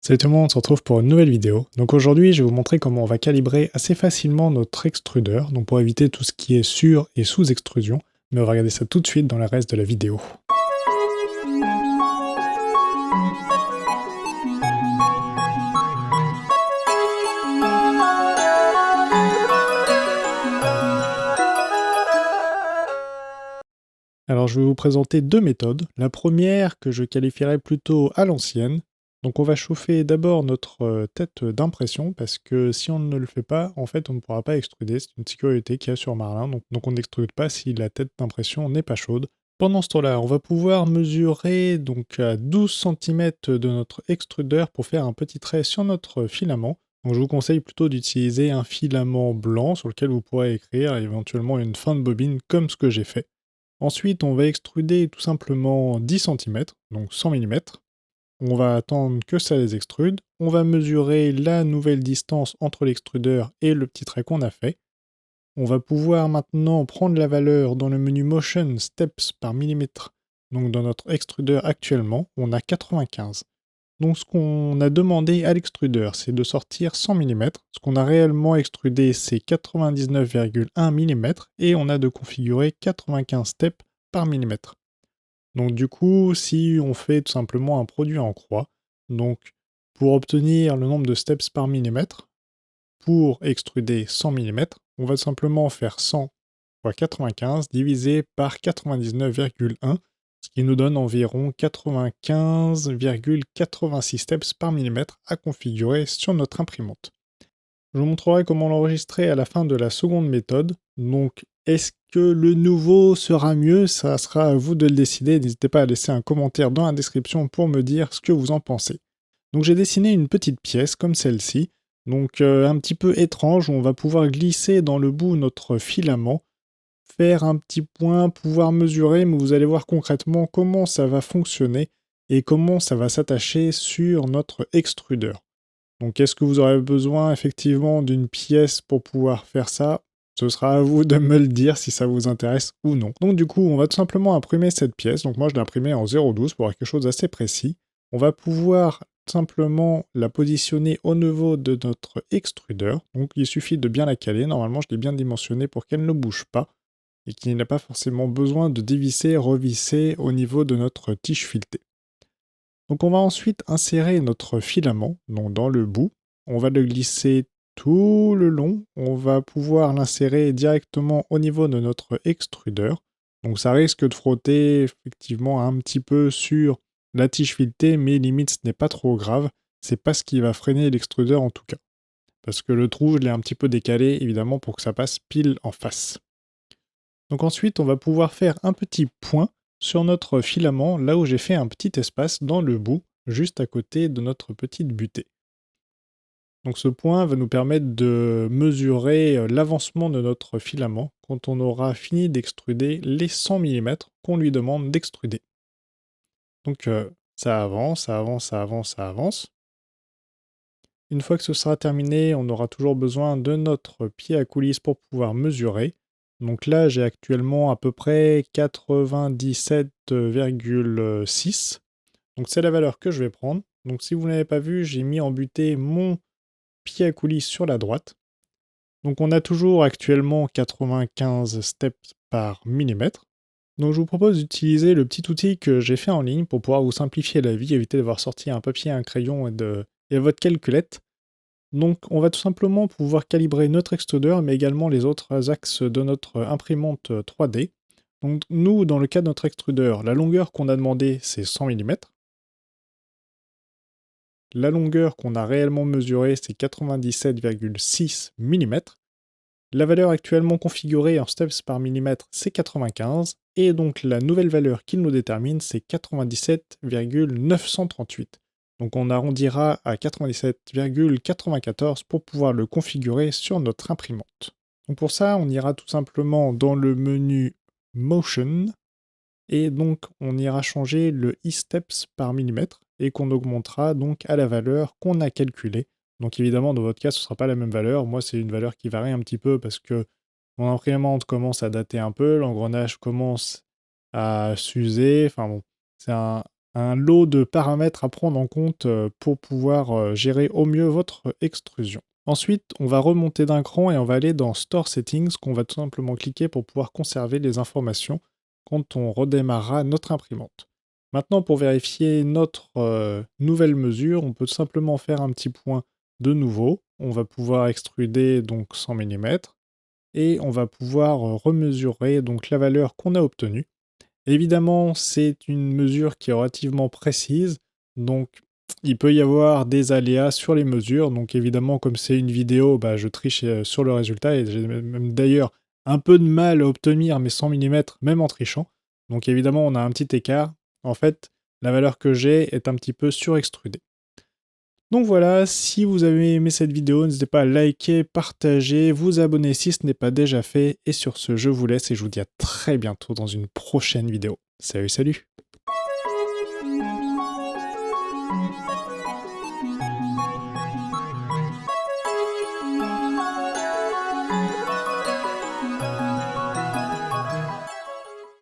Salut tout le monde, on se retrouve pour une nouvelle vidéo. Donc aujourd'hui, je vais vous montrer comment on va calibrer assez facilement notre extrudeur, donc pour éviter tout ce qui est sur- et sous-extrusion. Mais on va regarder ça tout de suite dans le reste de la vidéo. Alors je vais vous présenter deux méthodes. La première que je qualifierais plutôt à l'ancienne. Donc on va chauffer d'abord notre tête d'impression parce que si on ne le fait pas, en fait on ne pourra pas extruder. C'est une sécurité qu'il y a sur Marlin. Donc on n'extrude pas si la tête d'impression n'est pas chaude. Pendant ce temps-là, on va pouvoir mesurer donc à 12 cm de notre extrudeur pour faire un petit trait sur notre filament. Donc je vous conseille plutôt d'utiliser un filament blanc sur lequel vous pourrez écrire éventuellement une fin de bobine comme ce que j'ai fait. Ensuite, on va extruder tout simplement 10 cm, donc 100 mm. On va attendre que ça les extrude. On va mesurer la nouvelle distance entre l'extrudeur et le petit trait qu'on a fait. On va pouvoir maintenant prendre la valeur dans le menu Motion Steps par millimètre. Donc dans notre extrudeur actuellement, on a 95. Donc ce qu'on a demandé à l'extrudeur, c'est de sortir 100 mm. Ce qu'on a réellement extrudé, c'est 99,1 mm et on a de configurer 95 steps par millimètre. Donc du coup, si on fait tout simplement un produit en croix, donc pour obtenir le nombre de steps par millimètre, pour extruder 100 mm, on va simplement faire 100 fois 95 divisé par 99,1, ce qui nous donne environ 95,86 steps par millimètre à configurer sur notre imprimante. Je vous montrerai comment l'enregistrer à la fin de la seconde méthode. Donc, est-ce que le nouveau sera mieux? Ça sera à vous de le décider. N'hésitez pas à laisser un commentaire dans la description pour me dire ce que vous en pensez. Donc j'ai dessiné une petite pièce comme celle-ci, donc un petit peu étrange, où on va pouvoir glisser dans le bout notre filament, faire un petit point, pouvoir mesurer, mais vous allez voir concrètement comment ça va fonctionner et comment ça va s'attacher sur notre extrudeur. Donc est-ce que vous aurez besoin effectivement d'une pièce pour pouvoir faire ça? Ce sera à vous de me le dire si ça vous intéresse ou non. Donc du coup, on va tout simplement imprimer cette pièce. Donc moi, je l'ai imprimée en 0,12 pour avoir quelque chose d'assez précis. On va pouvoir simplement la positionner au niveau de notre extrudeur. Donc il suffit de bien la caler. Normalement, je l'ai bien dimensionnée pour qu'elle ne bouge pas et qu'il n'a pas forcément besoin de dévisser, revisser au niveau de notre tige filetée. Donc on va ensuite insérer notre filament donc dans le bout. On va le glisser tout le long. On va pouvoir l'insérer directement au niveau de notre extrudeur. Donc ça risque de frotter effectivement un petit peu sur la tige filetée, mais limite ce n'est pas trop grave. C'est pas ce qui va freiner l'extrudeur en tout cas. Parce que le trou, je l'ai un petit peu décalé évidemment pour que ça passe pile en face. Donc ensuite, on va pouvoir faire un petit point sur notre filament, là où j'ai fait un petit espace dans le bout, juste à côté de notre petite butée. Donc ce point va nous permettre de mesurer l'avancement de notre filament quand on aura fini d'extruder les 100 mm qu'on lui demande d'extruder. Donc ça avance, ça avance, ça avance, ça avance. Une fois que ce sera terminé, on aura toujours besoin de notre pied à coulisse pour pouvoir mesurer. Donc là, j'ai actuellement à peu près 97,6. Donc c'est la valeur que je vais prendre. Donc si vous n'avez pas vu, j'ai mis en butée mon pied à coulisse sur la droite. Donc on a toujours actuellement 95 steps par millimètre. Donc je vous propose d'utiliser le petit outil que j'ai fait en ligne pour pouvoir vous simplifier la vie, éviter d'avoir sorti un papier, un crayon et votre calculette. Donc on va tout simplement pouvoir calibrer notre extrudeur, mais également les autres axes de notre imprimante 3D. Donc nous, dans le cas de notre extrudeur, la longueur qu'on a demandé, c'est 100 mm. La longueur qu'on a réellement mesurée, c'est 97,6 mm. La valeur actuellement configurée en steps par millimètre, c'est 95. Et donc la nouvelle valeur qu'il nous détermine, c'est 97,938. Donc on arrondira à 97,94 pour pouvoir le configurer sur notre imprimante. Donc pour ça, on ira tout simplement dans le menu Motion, et donc on ira changer le e-steps par millimètre, et qu'on augmentera donc à la valeur qu'on a calculée. Donc évidemment, dans votre cas, ce ne sera pas la même valeur. Moi, c'est une valeur qui varie un petit peu parce que mon imprimante commence à dater un peu, l'engrenage commence à s'user. Enfin bon, c'est un lot de paramètres à prendre en compte pour pouvoir gérer au mieux votre extrusion. Ensuite, on va remonter d'un cran et on va aller dans Store Settings, qu'on va tout simplement cliquer pour pouvoir conserver les informations quand on redémarrera notre imprimante. Maintenant, pour vérifier notre nouvelle mesure, on peut tout simplement faire un petit point de nouveau. On va pouvoir extruder donc 100 mm et on va pouvoir remesurer donc la valeur qu'on a obtenue. Évidemment, c'est une mesure qui est relativement précise, donc il peut y avoir des aléas sur les mesures. Donc évidemment, comme c'est une vidéo, bah, je triche sur le résultat et j'ai même d'ailleurs un peu de mal à obtenir mes 100 mm même en trichant. Donc évidemment, on a un petit écart. En fait, la valeur que j'ai est un petit peu surextrudée. Donc voilà, si vous avez aimé cette vidéo, n'hésitez pas à liker, partager, vous abonner si ce n'est pas déjà fait. Et sur ce, je vous laisse et je vous dis à très bientôt dans une prochaine vidéo. Salut, salut!